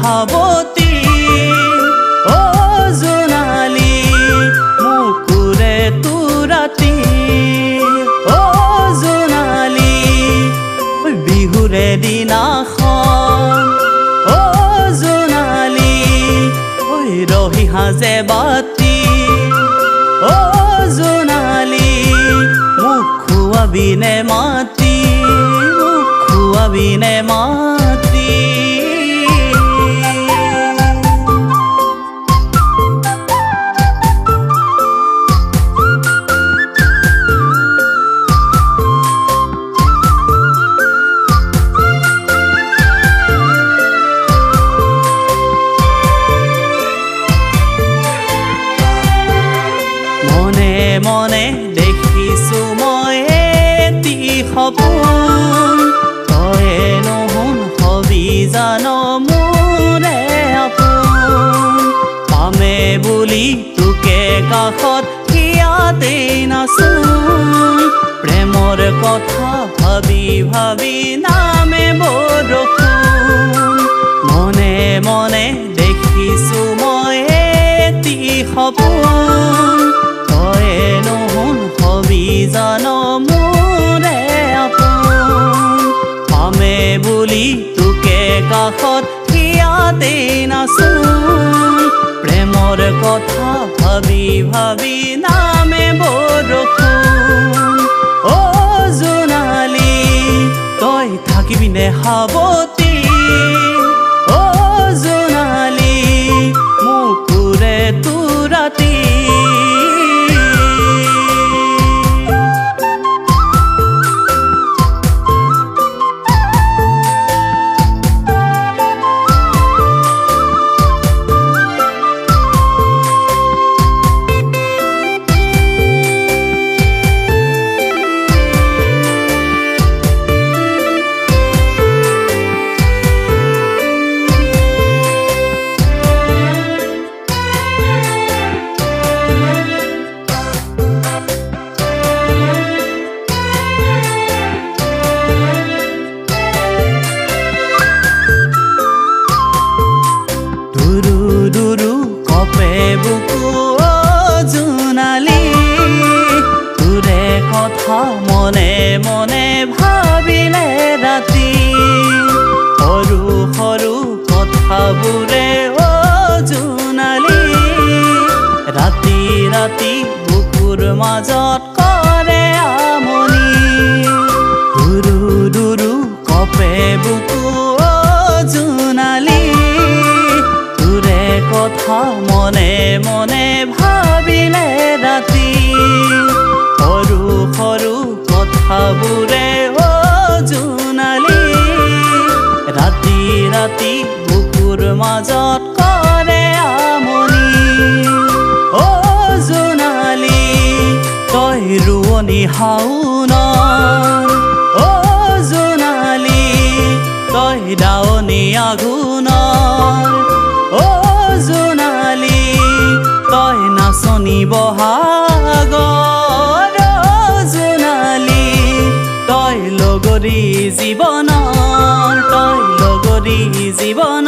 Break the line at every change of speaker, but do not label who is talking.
সাৱতী অ জোনালী মুকুৰে তোৰাতি অ জোনালী বিহুৰে দিনাখন অ জোনালী ৰহি সাজে বাতি অ জোনালী মোক খুৱাবিনে মাতি মোক খুৱাবিনে মাতি মনে মনে দেখিছো মই এটি সপোন তয়ে নহোন হবি জান মোৰে আপোন পামে বুলি তোকে কাষত ইয়াতে নাচোন প্ৰেমৰ কথা ভাবি ভাবি নামে বৰষুণ মনে মনে দেখিছো মই এটি সপোন তয়ে নহোন হবি জান মোৰে আপোন পামে বুলি তোকে কাষত ইয়াতে নাচোন প্ৰেমৰ কথা ভাবি ভাবি নামে বৰষুণ অ জোনালী তই থাকিবিনে সাৱতী অ জোনালী মুকুৰে তোৰাতি দুৰু কপে বুকু অ জোনালী তোৰে কথা মনে মনে ভাবিলে ৰাতি সৰু সৰু কথাবোৰে অ জোনালী ৰাতি ৰাতি বুকুৰ মাজত কৰে আমনি দুৰু দুৰু কপে বুকু অ জোনালী কথা মনে মনে ভাবিলে ৰাতি সৰু সৰু কথাবোৰে অ জোনালী ৰাতি ৰাতি বুকুৰ মাজত কৰে আমনি অ জোনালী তই ৰোৱনী শাওনৰ অ জোনালী তই দাৱনী আঘোণৰ অ জোনালী তই নাচনী বহাগৰ জোনালী তই লগৰী জীৱনৰ তই লগৰী জীৱন